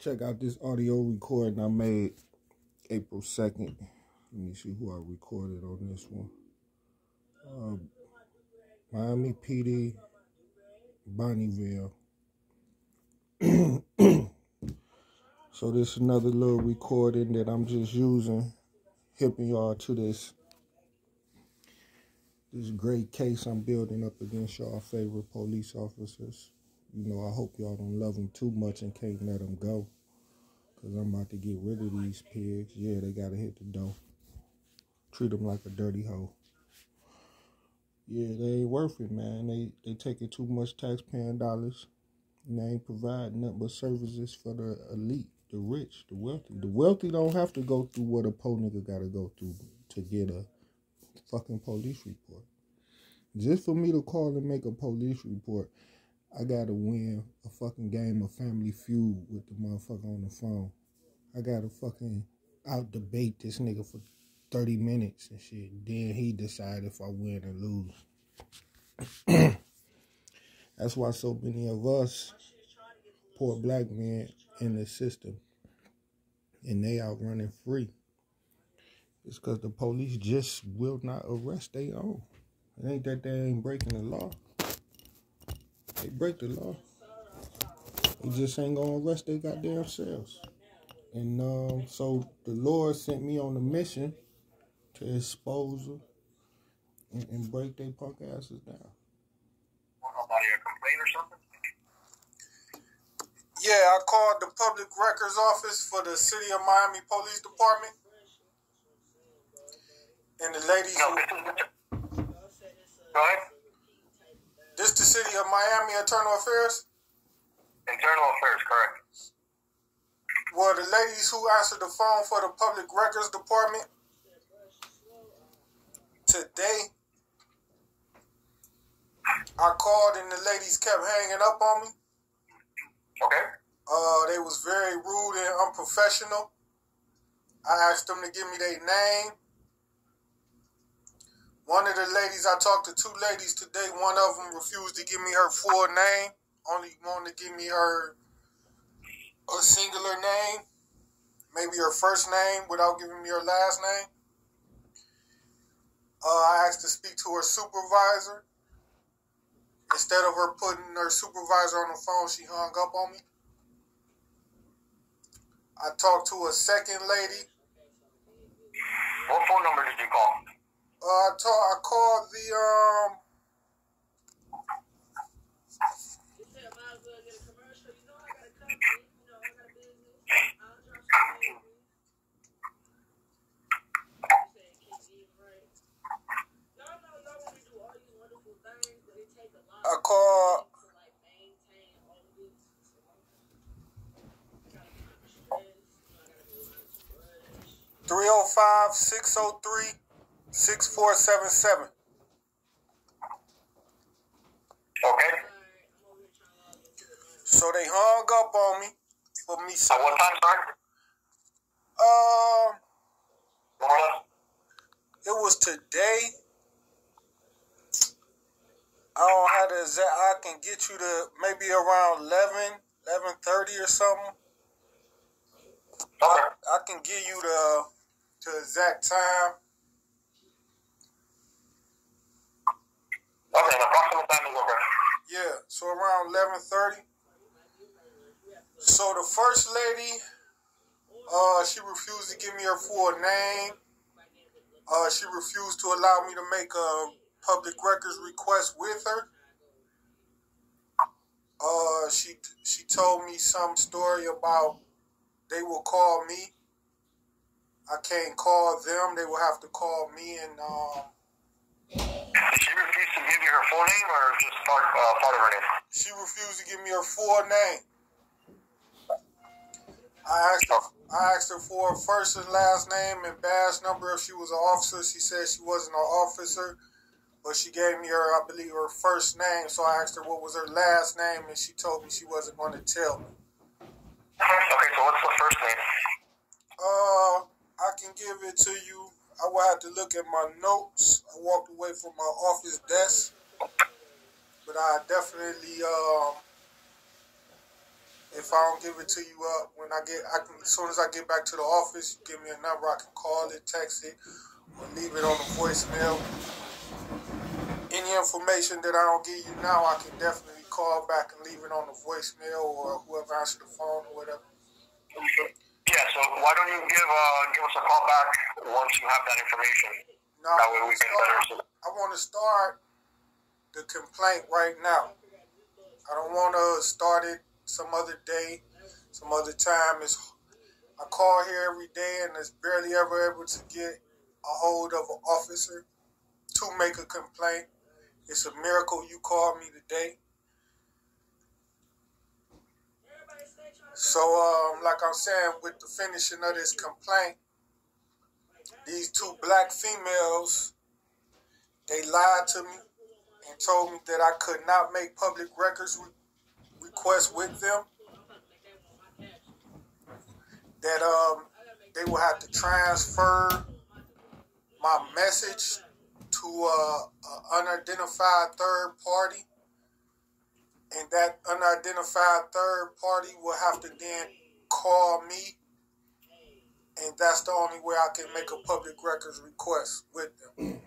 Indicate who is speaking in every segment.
Speaker 1: Check out this audio recording I made April 2nd. Let me see who I recorded on this one. Miami PD, Bonneville. So this is another little recording that I'm just using, hipping y'all to this great case I'm building up against y'all favorite police officers. You know, I hope y'all don't love them too much and can't let them go. Because I'm about to get rid of these pigs. Yeah, they got to hit the dough. Treat them like a dirty hoe. Yeah, they ain't worth it, man. They taking too much taxpaying dollars. And they ain't providing nothing but services for the elite, the rich, the wealthy. The wealthy don't have to go through what a po nigga got to go through to get a fucking police report. Just for me to call and make a police report, I got to win a fucking game of Family Feud with the motherfucker on the phone. I got to fucking out-debate this nigga for 30 minutes and shit. Then he decide if I win or lose. That's why so many of us poor black men in the system and they out running free. It's because the police just will not arrest their own. It ain't that they ain't breaking the law. They break the law. They just ain't gonna arrest their goddamn selves. And so the Lord sent me on a mission to expose them and break their punk asses down.
Speaker 2: About a complaint or something?
Speaker 1: Yeah, I called the public records office for the City of Miami Police Department. And the ladies...
Speaker 2: No, go ahead.
Speaker 1: This the City of Miami Internal Affairs?
Speaker 2: Internal Affairs, correct.
Speaker 1: Well, the ladies who answered the phone for the public records department today, I called and the ladies kept hanging up on me.
Speaker 2: Okay.
Speaker 1: They was very rude and unprofessional. I asked them to give me their name. One of the ladies, I talked to two ladies today. One of them refused to give me her full name. Only wanted to give me her a singular name. Maybe her first name without giving me her last name. I asked to speak to her supervisor. Instead of her putting her supervisor on the phone, she hung up on me. I talked to a second lady.
Speaker 2: What phone number did you call?
Speaker 1: I called the I called 305-603-6477.
Speaker 2: Okay.
Speaker 1: So they hung up on me for me.
Speaker 2: At what time, sorry?
Speaker 1: It was today. I don't have the exact. I can get you to maybe around 11:30 or something.
Speaker 2: Okay.
Speaker 1: I can give you the exact time.
Speaker 2: Okay, the approximate time is okay.
Speaker 1: Yeah, so around 11:30. So the first lady, she refused to give me her full name. She refused to allow me to make a public records request with her. She told me some story about they will call me. I can't call them. They will have to call me. And
Speaker 2: Did she refuse to give you her full name or just part of her name?
Speaker 1: she refused to give me her full name. I asked her for her first and last name and badge number if she was an officer. She said she wasn't an officer, but she gave me her, I believe, her first name. So I asked her what was her last name, and she told me she wasn't going to tell me.
Speaker 2: Okay, so what's the first name?
Speaker 1: I can give it to you. I will have to look at my notes. I walked away from my office desk, but I definitely, if if I don't give it to you as soon as I get back to the office, give me a number. I can call it, text it, or leave it on the voicemail. Any information that I don't give you now, I can definitely call back and leave it on the voicemail or whoever answers the phone or whatever.
Speaker 2: Yeah, so why don't you give us a call back once you have that information?
Speaker 1: Now,
Speaker 2: that way we can better.
Speaker 1: I want to start the complaint right now. I don't want to start it some other day, some other time. I call here every day and it's barely ever able to get a hold of an officer to make a complaint. It's a miracle you called me today. So, like I'm saying, with the finishing of this complaint, these two black females, they lied to me and told me that I could not make public records requests with them. That they will have to transfer my message to an unidentified third party, and that unidentified third party will have to then call me, and that's the only way I can make a public records request with them.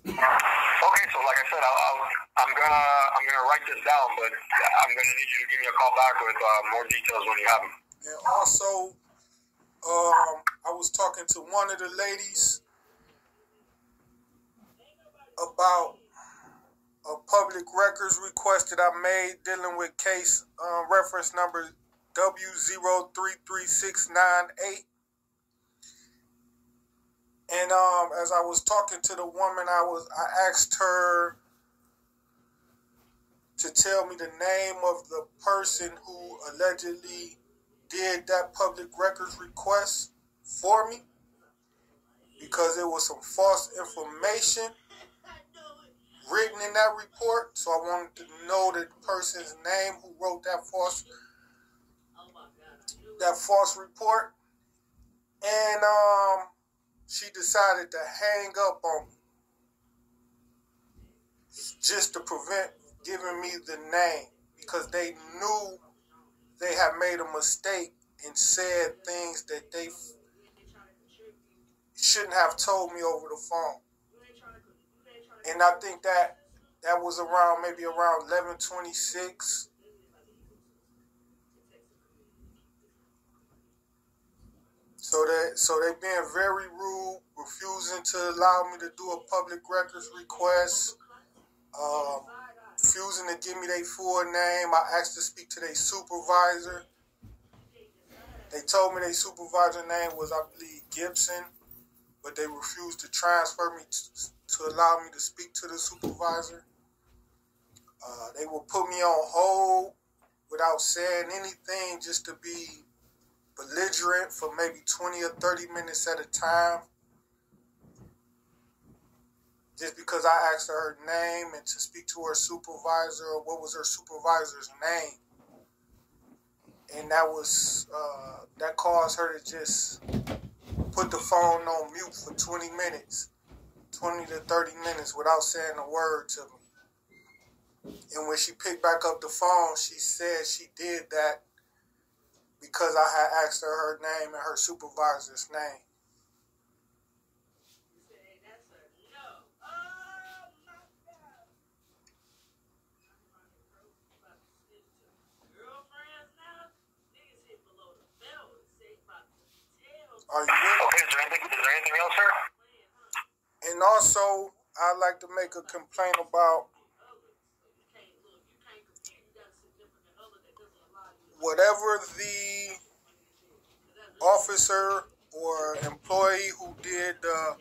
Speaker 2: Okay, so like I said, I'm gonna write this down, but I'm gonna need you to give me a call back with more details when you have them.
Speaker 1: And also, I was talking to one of the ladies about a public records request that I made dealing with case reference number W033698. And as I was talking to the woman, I asked her to tell me the name of the person who allegedly did that public records request for me, because it was some false information written in that report. So I wanted to know the person's name who wrote that false report. And she decided to hang up on me just to prevent giving me the name, because they knew they had made a mistake and said things that they shouldn't have told me over the phone. And I think that was maybe around 11:26. So they being very rude, refusing to allow me to do a public records request, refusing to give me their full name. I asked to speak to their supervisor. They told me their supervisor name was, I believe, Gibson, but they refused to transfer me to allow me to speak to the supervisor. They will put me on hold without saying anything, just to be belligerent for maybe 20 or 30 minutes at a time, just because I asked her name and to speak to her supervisor, or what was her supervisor's name. And that caused her to just put the phone on mute for 20 to 30 minutes without saying a word to me. And when she picked back up the phone, she said she did that because I had asked her name and her supervisor's name. Are you ready?
Speaker 2: Okay, is there anything else, sir?
Speaker 1: And also, I'd like to make a complaint about whatever the officer or employee who did the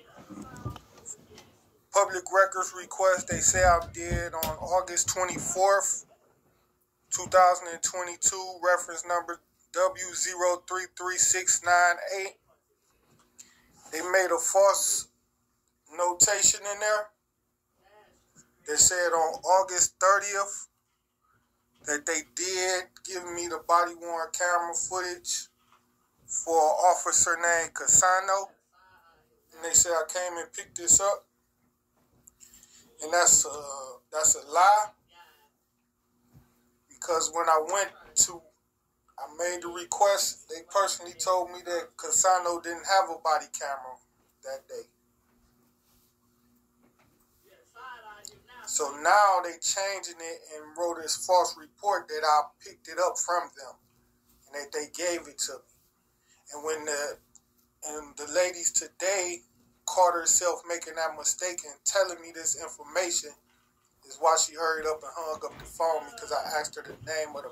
Speaker 1: public records request they say I did on August 24th, 2022, reference number W033698. They made a false notation in there. They said on August 30th that they did give me the body-worn camera footage for an officer named Casano. And they said I came and picked this up. And that's a lie. because when I made the request, they personally told me that Cassano didn't have a body camera that day. So now they changing it and wrote this false report that I picked it up from them and that they gave it to me. And when the ladies today caught herself making that mistake and telling me this information is why she hurried up and hung up the phone, because I asked her the name of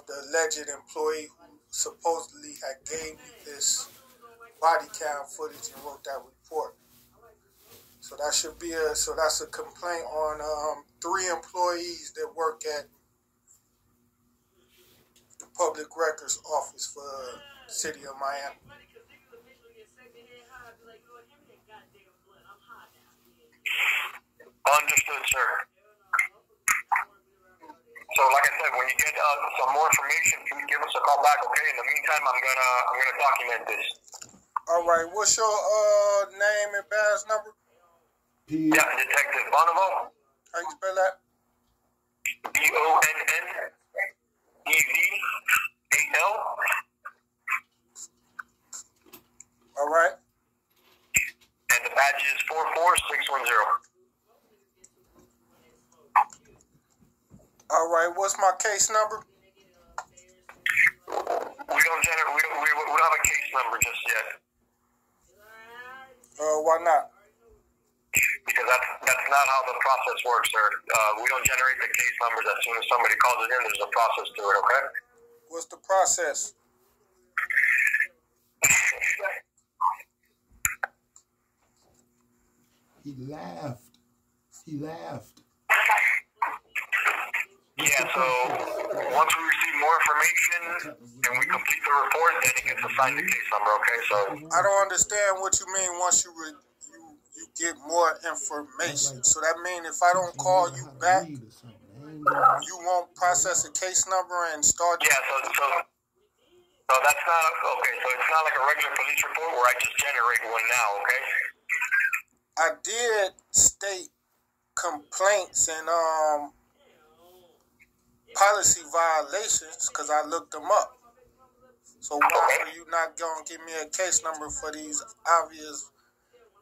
Speaker 1: the alleged employee who supposedly had gave me this body cam footage and wrote that report. So that's a complaint on 3 employees that work at the Public Records Office for the City of Miami.
Speaker 2: Understood, sir. So, like I said, when you get some more information, please give us a call back, okay? In the meantime, I'm gonna document this.
Speaker 1: All right. What's your name and badge number?
Speaker 2: Yeah, Detective Bonneval.
Speaker 1: How you spell that?
Speaker 2: BONNEVAL.
Speaker 1: All right.
Speaker 2: And the badge is 44610.
Speaker 1: All right. What's my case number?
Speaker 2: We don't have a case number just yet.
Speaker 1: Why not?
Speaker 2: Because that's not how the process works, sir. We don't generate the case numbers as soon as somebody calls it in. There's a process to it, okay?
Speaker 1: What's the process?
Speaker 3: He laughed.
Speaker 2: Yeah, so once we receive more information and we complete the report, then it gets assigned the case number, okay? So
Speaker 1: I don't understand what you mean once you get more information. So that means if I don't call you back, you won't process a case number and start...
Speaker 2: Yeah, so that's not... Okay, so it's not like a regular police report where I just generate one now, okay?
Speaker 1: I did state complaints and policy violations because I looked them up. So why are you not going to give me a case number for these obvious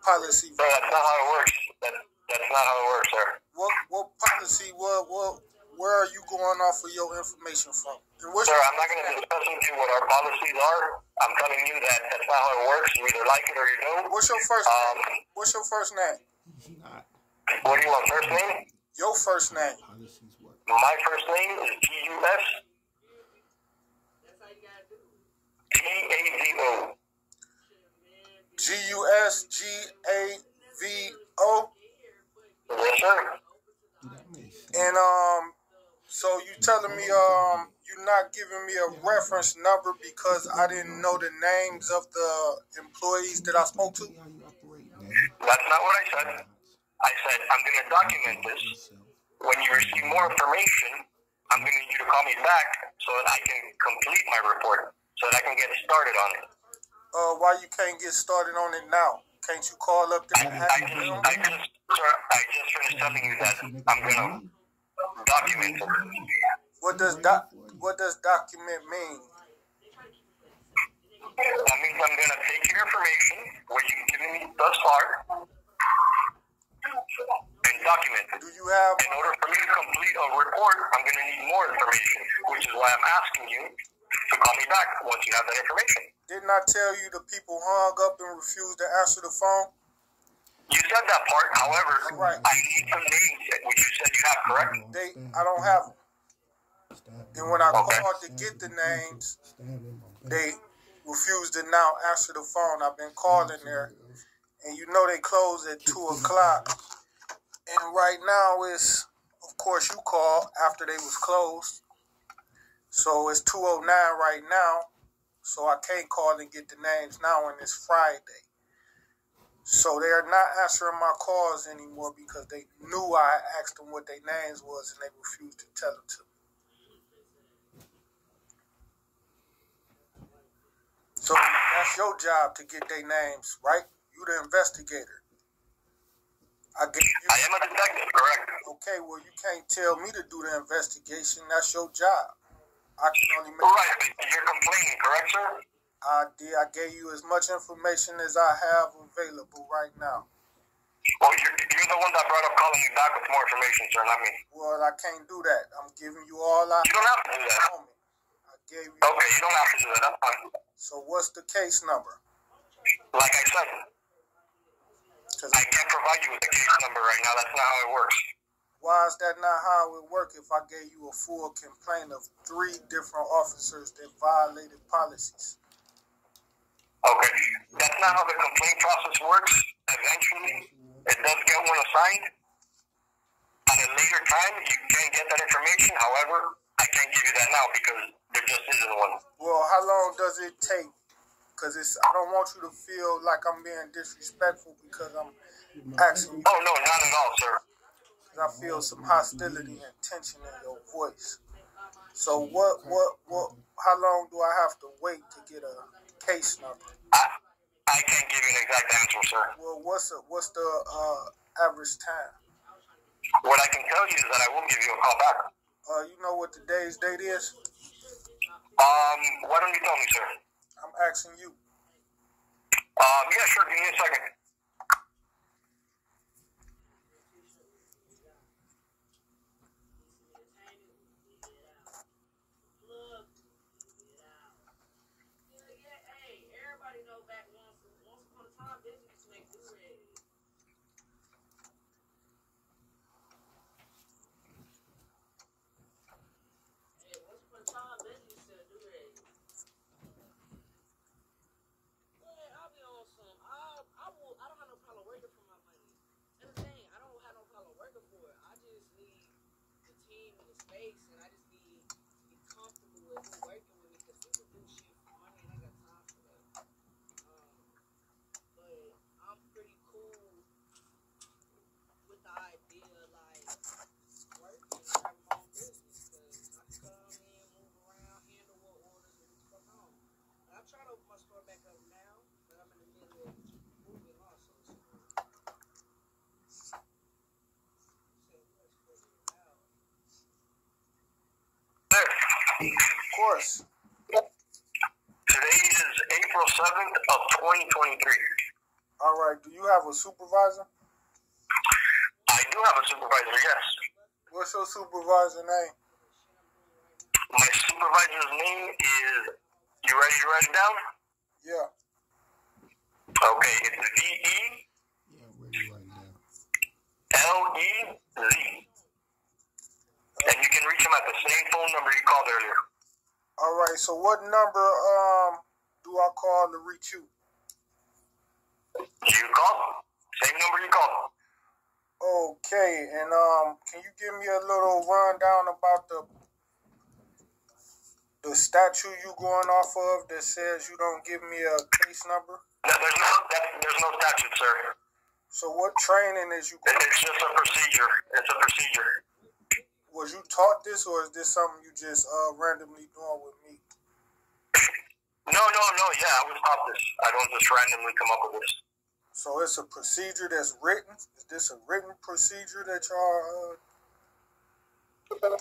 Speaker 1: policy violations?
Speaker 2: No, that's not how it works. That's not how it works, sir.
Speaker 1: What policy, where are you going off of your information from? And
Speaker 2: sir, I'm not going to discuss with you what our policies are. I'm telling you that that's not how it works. You either like it or you don't.
Speaker 1: What's your first name? What's your first name?
Speaker 2: What do you want, first name?
Speaker 1: Your first name.
Speaker 2: My first name is G-U-S-T-A-V-O.
Speaker 1: G-U-S-G-A-V-O?
Speaker 2: Yes, sir.
Speaker 1: And so you telling me you're not giving me a reference number because I didn't know the names of the employees that I spoke to?
Speaker 2: That's not what I said. I said I'm going to document this. When you receive more information, I'm going to need you to call me back so that I can complete my report, so that I can get started on it.
Speaker 1: Why you can't get started on it now? Can't you call up there and ask them?
Speaker 2: I just finished telling you that I'm going to document it.
Speaker 1: What does document mean?
Speaker 2: That means I'm going to take your information, what you've given me thus far, and document it.
Speaker 1: Do you have...
Speaker 2: In order for me to complete a report, I'm going to need more information, which is why I'm asking you to call me back once you have that information.
Speaker 1: Didn't I tell you the people hung up and refused to answer the phone?
Speaker 2: You said that part. However,
Speaker 1: right.
Speaker 2: I need some names, which you said you have, correct?
Speaker 1: I don't have them. And when I called to get the names, they refused to now answer the phone. I've been calling there. And you know they close at 2 o'clock. And right now it's, of course, you called after they was closed. So it's 2:09 right now. So I can't call and get the names now when it's Friday. So they're not answering my calls anymore because they knew I asked them what their names was and they refused to tell them to me. So that's your job to get their names, right? You the investigator. I
Speaker 2: am a detective, correct?
Speaker 1: Okay, well, you can't tell me to do the investigation. That's your job. I can only make...
Speaker 2: Right, but you're complaining, correct, sir?
Speaker 1: I gave you as much information as I have available right now.
Speaker 2: Well, you're the one that brought up calling me back with more information, sir, not me.
Speaker 1: Well, I can't do that. I'm giving you all I...
Speaker 2: You don't have to do that.
Speaker 1: I gave you...
Speaker 2: Okay, you don't have to do that. That's fine.
Speaker 1: So what's the case number?
Speaker 2: Like I said, I can't provide you with the case number right now. That's not how it works.
Speaker 1: Why is that not how it would work if I gave you a full complaint of 3 different officers that violated policies?
Speaker 2: Okay, that's not how the complaint process works. Eventually, it does get one assigned. At a later time, you can get that information. However, I can't give you that now because there just isn't one.
Speaker 1: Well, how long does it take? Because I don't want you to feel like I'm being disrespectful because I'm asking you.
Speaker 2: Oh, no, not at all, sir.
Speaker 1: Because I feel some hostility and tension in your voice. So how long do I have to wait to get a case number?
Speaker 2: I can't give you an exact answer, sir.
Speaker 1: Well, what's the average time?
Speaker 2: What I can tell you is that I will give you a call back.
Speaker 1: You know what today's date is?
Speaker 2: Why don't you tell me, sir?
Speaker 1: I'm asking you.
Speaker 2: Yeah, sure. Give me a second.
Speaker 1: Of course.
Speaker 2: Today is April 7th of 2023.
Speaker 1: All right. Do you have a supervisor?
Speaker 2: I do have a supervisor, yes.
Speaker 1: What's your supervisor name?
Speaker 2: My supervisor's name is, you ready to write it down?
Speaker 1: Yeah.
Speaker 2: Okay, it's V-E.
Speaker 1: Yeah, I'm ready right now.
Speaker 2: L-E-Z. And you can reach him at the same phone number you called earlier.
Speaker 1: All right, so what number do I call to reach you?
Speaker 2: You called. Same number you called.
Speaker 1: Okay, and can you give me a little rundown about the statute you going off of that says you don't give me a case number?
Speaker 2: No, there's no statute, sir.
Speaker 1: So what training is you going?
Speaker 2: It's just a procedure. It's a procedure.
Speaker 1: Was you taught this, or is this something you just randomly doing with me?
Speaker 2: No. Yeah, I was taught this. I don't just randomly come up with this.
Speaker 1: So it's a procedure that's written? Is this a written procedure that y'all...
Speaker 2: It's a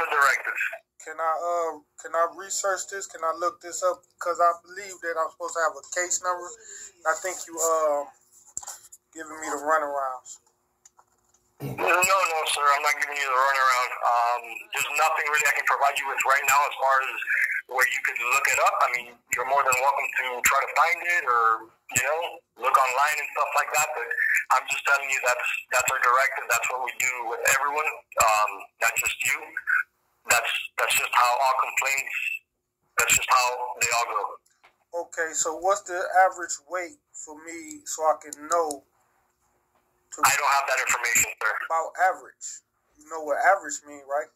Speaker 2: directive.
Speaker 1: Can I research this? Can I look this up? Because I believe that I'm supposed to have a case number. I think you giving me the runarounds.
Speaker 2: No, sir. I'm not giving you the runaround. There's nothing really I can provide you with right now as far as where you could look it up. I mean, you're more than welcome to try to find it or, look online and stuff like that. But I'm just telling you that's our directive. That's what we do with everyone, not just you. That's just how all complaints, that's just how they all go.
Speaker 1: Okay, so what's the average weight for me so I can know?
Speaker 2: I don't have that information, sir.
Speaker 1: About average. You know what average mean, right?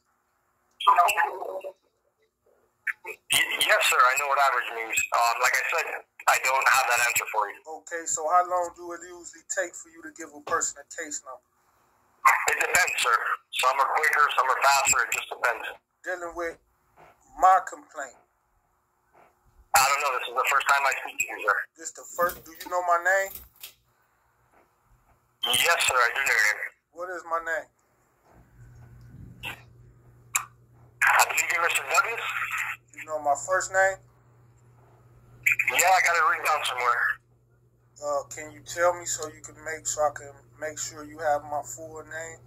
Speaker 2: Yes, sir. I know what average means. Like I said, I don't have that answer for you.
Speaker 1: Okay, so how long do it usually take for you to give a person a case number?
Speaker 2: It depends, sir. Some are quicker, some are faster. It just depends.
Speaker 1: Dealing with my complaint.
Speaker 2: I don't know. This is the first time I speak to you, sir.
Speaker 1: This the first. Do you know my name?
Speaker 2: Yes, sir, I do know your name.
Speaker 1: What is my name?
Speaker 2: I believe you're Mr. Douglas.
Speaker 1: You know my first name?
Speaker 2: Yeah, I got it written down somewhere.
Speaker 1: Can you tell me so I can make sure you have my full name?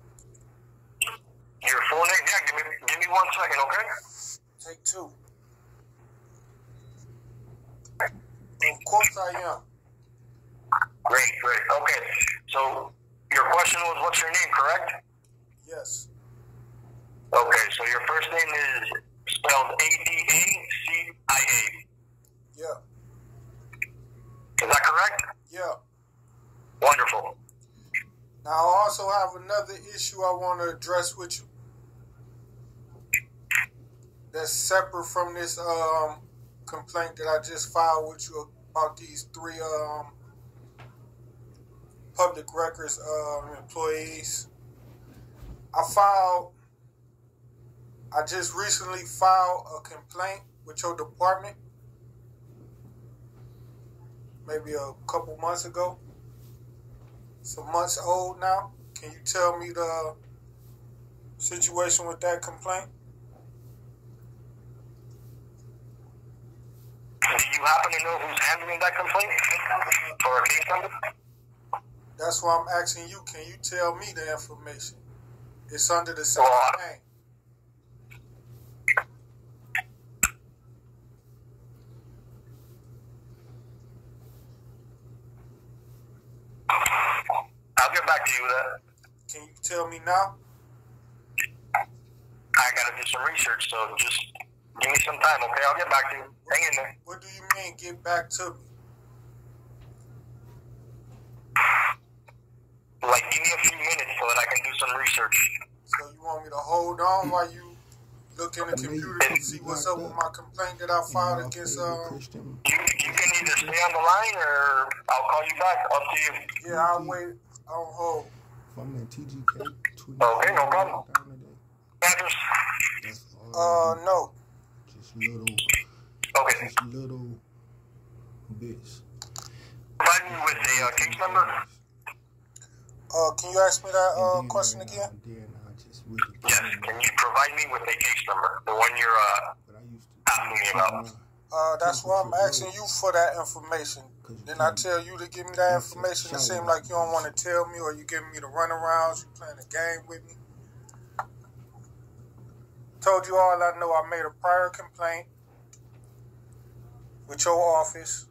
Speaker 2: Your full name? Yeah, give me 1 second, okay?
Speaker 1: Take two. Of course I am.
Speaker 2: Great. Okay, so your question was what's your name, correct?
Speaker 1: Yes.
Speaker 2: Okay, so your first name is spelled A-D-A-C-I-A.
Speaker 1: Yeah.
Speaker 2: Is that correct?
Speaker 1: Yeah.
Speaker 2: Wonderful.
Speaker 1: Now I also have another issue I want to address with you. That's separate from this complaint that I just filed with you about these three public records employees. I just recently filed a complaint with your department, maybe a couple months ago. Some months old now. Can you tell me the situation with that complaint?
Speaker 2: Do you happen to know who's handling that complaint for a case number?
Speaker 1: That's why I'm asking you. Can you tell me the information? It's under the same name.
Speaker 2: I'll get back to you with that.
Speaker 1: Can you tell me now?
Speaker 2: I gotta do some research, so just give me some time, okay? I'll get back to you. Hang in there.
Speaker 1: What do you mean, get back to me?
Speaker 2: Like, give me a few minutes so that I can do some research.
Speaker 1: So you want me to hold on while you look in the computer to see what's up with my complaint that I filed against
Speaker 2: You can either stay on the line or I'll call you back. Up to you.
Speaker 1: Yeah, I'll wait on hold.
Speaker 3: From the TGK.
Speaker 2: Okay, no problem. Address?
Speaker 1: No.
Speaker 3: Just little.
Speaker 2: Okay.
Speaker 3: Just little bits.
Speaker 2: Provide me with a case number.
Speaker 1: Can you ask me that question again?
Speaker 2: Yes. Can you provide me with a case number? The one you're asking me about.
Speaker 1: That's why I'm asking you for that information. Then I tell you to give me that information. It seems like you don't want to tell me, or you giving me the runarounds. You playing a game with me. Told you all I know. I made a prior complaint with your office,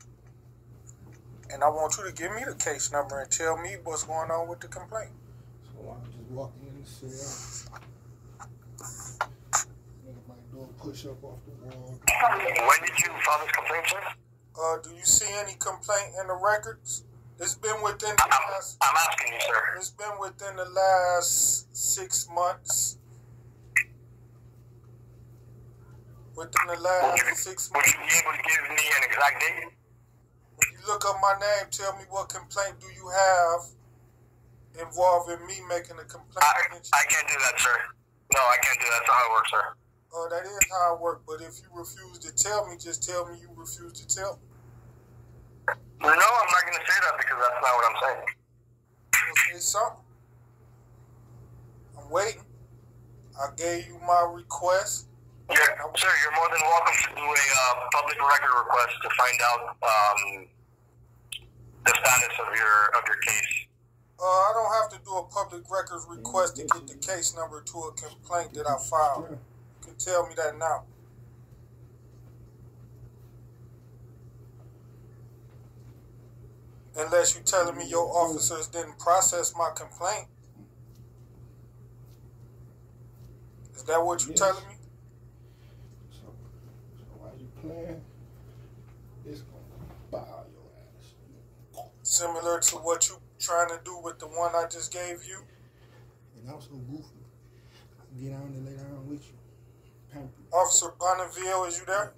Speaker 1: and I want you to give me the case number and tell me what's going on with the complaint.
Speaker 3: So I'm just walking in the cell. Nigga might do a push up off the wall.
Speaker 2: When did you file this complaint, sir?
Speaker 1: Do you see any complaint in the records? It's been within the last...
Speaker 2: I'm asking you, sir.
Speaker 1: It's been within the last 6 months. Within the last 6 months.
Speaker 2: Would you be able to give me an exact date?
Speaker 1: When you look up my name, tell me what complaint do you have involving me making a complaint.
Speaker 2: I can't do that, sir. No, I can't do that. That's not how it works, sir.
Speaker 1: That is how it works, but if you refuse to tell me, just tell me you refuse to tell me.
Speaker 2: No, I'm not going to say that because that's not what I'm saying.
Speaker 1: You'll say something. I'm waiting. I gave you my request.
Speaker 2: Sir, you're more than welcome to do a public record request to find out the status of your case.
Speaker 1: I don't have to do a public records request to get the case number to a complaint that I filed. You can tell me that now. Unless you're telling me your officers didn't process my complaint. Is that what you're telling me?
Speaker 3: So while you playing, it's gonna bow your ass.
Speaker 1: Similar to what you trying to do with the one I just gave you?
Speaker 3: And also goofy. I get on and lay down with you.
Speaker 1: Officer Bonneville, is you there?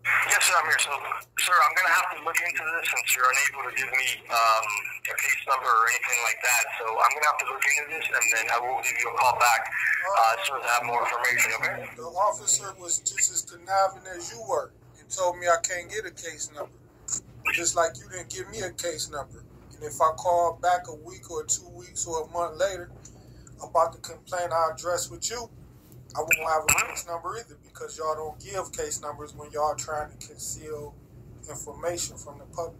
Speaker 2: Yes, sir, I'm here. So, sir, I'm going to have to look into this since you're unable to give me a case number or anything like that. So I'm going to have to look into this, and then I will give you a call back as soon as I have more information, okay?
Speaker 1: The officer was just as conniving as you were and told me I can't get a case number. Just like you didn't give me a case number.
Speaker 3: And if I call back a week or 2 weeks or a month later about the complaint I addressed with you, I won't have a case number either, because y'all don't give case numbers when y'all trying to conceal information from the public.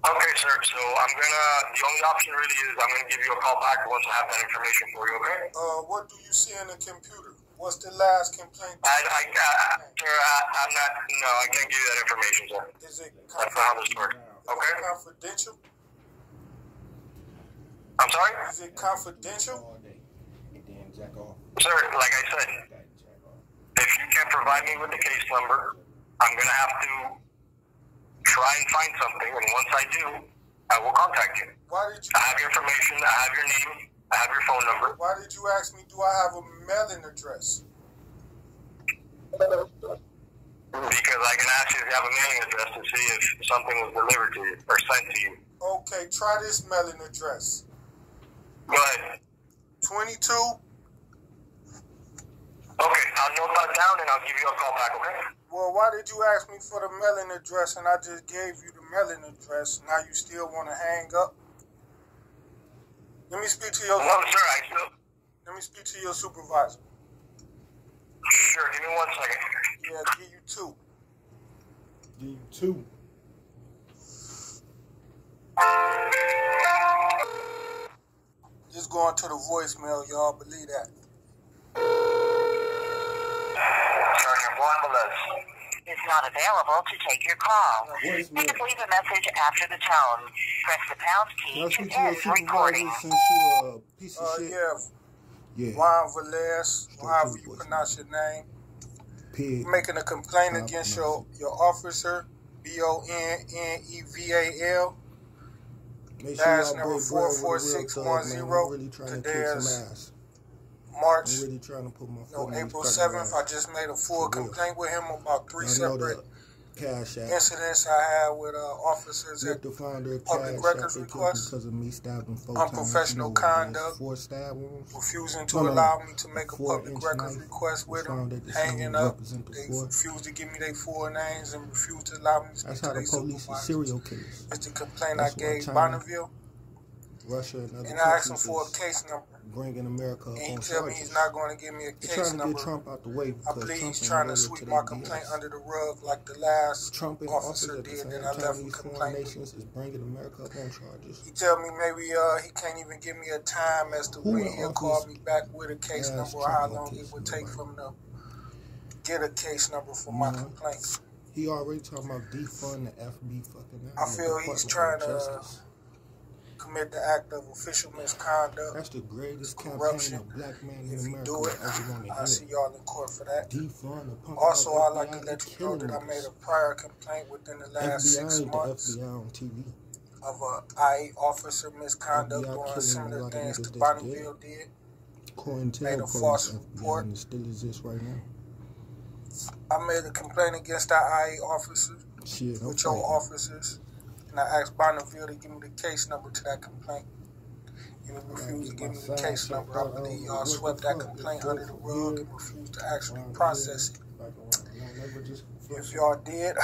Speaker 2: Okay, sir. So the only option really is I'm gonna give you a call back once I have that information for you, okay?
Speaker 3: What do you see in the computer? What's the last complaint?
Speaker 2: Sir, I'm not, no, I can't give you that information, sir.
Speaker 3: Is it
Speaker 2: That's not how this works, okay?
Speaker 3: confidential?
Speaker 2: I'm sorry?
Speaker 3: Is it confidential?
Speaker 2: Sir, like I said, if you can't provide me with the case number, I'm gonna have to try and find something, and once I do, I will contact you.
Speaker 3: Why did you?
Speaker 2: I have your information, I have your name, I have your phone number.
Speaker 3: Why did you ask me, do I have a mailing address?
Speaker 2: Because I can ask you if you have a mailing address to see if something was delivered to you or sent to you.
Speaker 3: Okay, try this mailing address.
Speaker 2: Go ahead.
Speaker 3: 22.
Speaker 2: Okay, I'll note that down and I'll give you a call back, okay?
Speaker 3: Well, why did you ask me for the mailing address and I just gave you the mailing address? Now you still want to hang up? Let me speak to your.
Speaker 2: No, sir, I still.
Speaker 3: Let me speak to your supervisor.
Speaker 2: Sure, give me 1 second.
Speaker 3: Yeah, give you 2.
Speaker 1: Give you 2.
Speaker 3: Just going to the voicemail, y'all. Believe that.
Speaker 2: Sergeant Bonneval
Speaker 4: is not available to take your call. Please leave a message after the tone. Press the pound key to end recording.
Speaker 1: Since you're a piece of shit.
Speaker 3: Yeah. Juan Velez, however you pronounce your name. Making a complaint against your officer, Bonneval. Badge number 44610. Today is March, April 7th. I just made a full complaint with him about 3 separate incidents I had with officers at public records request, unprofessional conduct, refusing to allow me to make a public records request with them, hanging up. They refused to give me their full names and refused to allow me to speak to their supervisors. It's the complaint I gave Bonneville. And I asked him for a case number.
Speaker 1: Bringing America
Speaker 3: and he told me he's not going to give me a case number.
Speaker 1: Trump out the way,
Speaker 3: I believe he's trying to sweep my complaint under the rug like the last officer did that I left a complaint with.
Speaker 1: Is bringing America up on charges.
Speaker 3: He told me maybe he can't even give me a time as to when he'll call me back with a case number or how long it would take for him to get a case number for my complaint.
Speaker 1: He already talking about defund the FB fucking.
Speaker 3: I feel he's trying to commit the act of official misconduct.
Speaker 1: That's the greatest
Speaker 3: corruption.
Speaker 1: Campaign of black man in
Speaker 3: if you
Speaker 1: America
Speaker 3: do it, I'll see y'all in court for that. Also, I'd like to let you know that I made a prior complaint within the last 6 months of a IA officer misconduct doing similar things to Bonneville did. Made a false report.
Speaker 1: Still exists right now.
Speaker 3: I made a complaint against that IA officer with your officers. And I asked Bonneville to give me the case number to that complaint. And he refused to give me the case number. I believe y'all swept that complaint under the rug and refused to actually process it. If y'all did,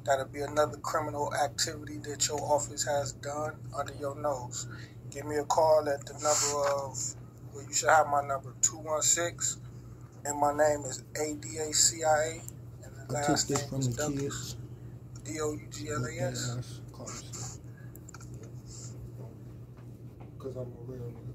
Speaker 3: that'll be another criminal activity that your office has done under your nose. Give me a call at the number of, well, you should have my number, 216. And my name is ADACIA. And the last name is Douglas. DOUGLAS.
Speaker 1: Because I'm a real nigga.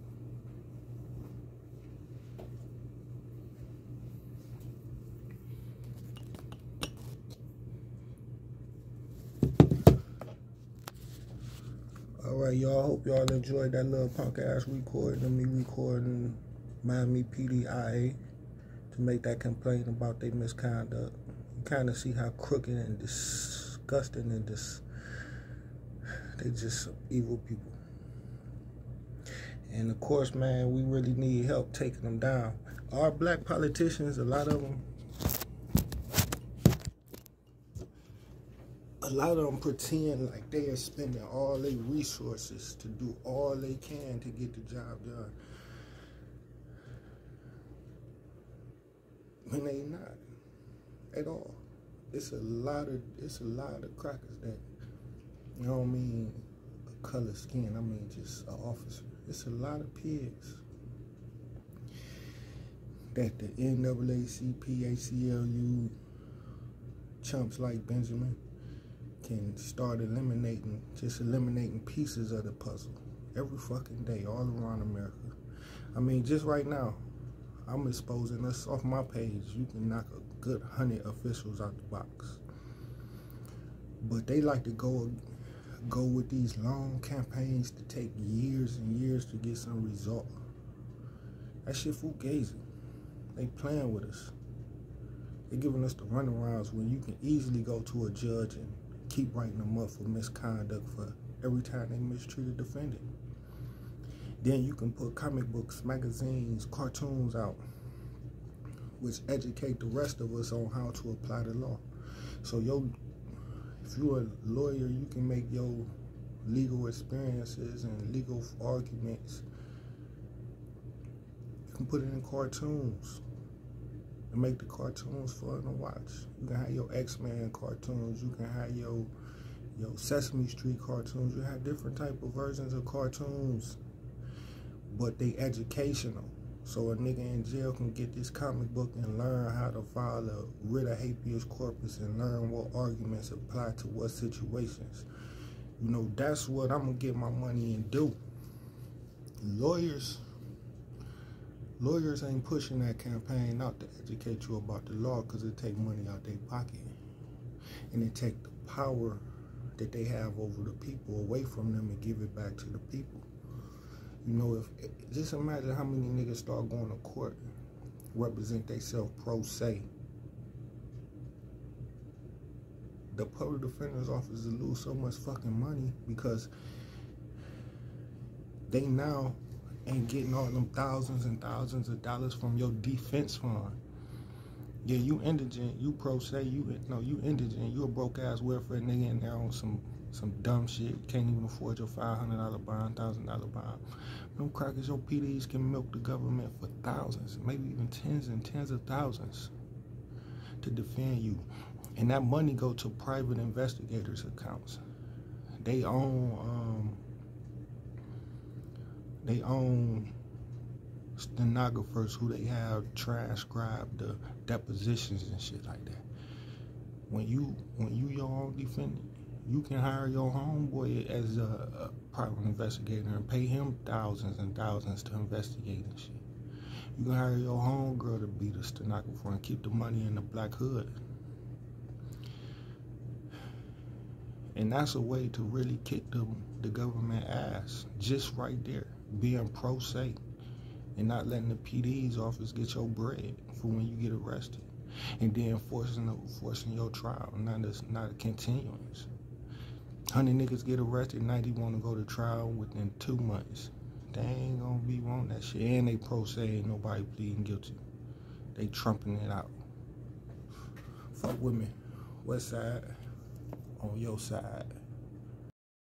Speaker 1: Alright, y'all. Hope y'all enjoyed that little punk ass recording of me recording Miami pd.IA to make that complaint about their misconduct. You kind of see how crooked and disgusting and they just evil people. And of course, man, we really need help taking them down. Our black politicians, a lot of them pretend like they are spending all their resources to do all they can to get the job done. When they not at all. It's a lot of crackers that I don't mean a color skin, I mean just an officer. It's a lot of pigs that the NAACP, ACLU, chumps like Benjamin can start eliminating pieces of the puzzle every fucking day all around America. I mean, just right now, I'm exposing us off my page. You can knock a good 100 officials out the box. But they like to go with these long campaigns to take years and years to get some result. That shit fugazi. They playing with us. They giving us the runarounds when you can easily go to a judge and keep writing them up for misconduct for every time they mistreat a defendant. Then you can put comic books, magazines, cartoons out, which educate the rest of us on how to apply the law. So if you're a lawyer, you can make your legal experiences and legal arguments, you can put it in cartoons and make the cartoons fun to watch. You can have your X-Men cartoons, you can have your Sesame Street cartoons, you have different type of versions of cartoons, but they educational. So a nigga in jail can get this comic book and learn how to file a writ of habeas corpus and learn what arguments apply to what situations. You know, that's what I'm gonna get my money and do. Lawyers ain't pushing that campaign out to educate you about the law because it take money out their pocket. And it take the power that they have over the people away from them and give it back to the people. You know, just imagine how many niggas start going to court, represent themselves pro se. The public defender's office will lose so much fucking money because they now ain't getting all them thousands and thousands of dollars from your defense fund. Yeah, you indigent, you pro se, you indigent, you a broke ass welfare nigga in there on some dumb shit. Can't even afford your $500 bond, $1,000 bond. Them crackers, your PDs can milk the government for thousands, maybe even tens and tens of thousands to defend you. And that money go to private investigators' accounts. They own stenographers who they have transcribe the depositions and shit like that. When you your own defendant, you can hire your homeboy as a private investigator and pay him thousands and thousands to investigate and shit. You can hire your homegirl to be the stenographer and keep the money in the black hood. And that's a way to really kick the government ass, just right there, being pro se and not letting the PD's office get your bread for when you get arrested, and then forcing your trial, not a continuance. 100 niggas get arrested, 90 want to go to trial within 2 months. They ain't gonna be wanting that shit, and they pro se, ain't nobody pleading guilty. They trumping it out. Fuck with me. West side, on your side.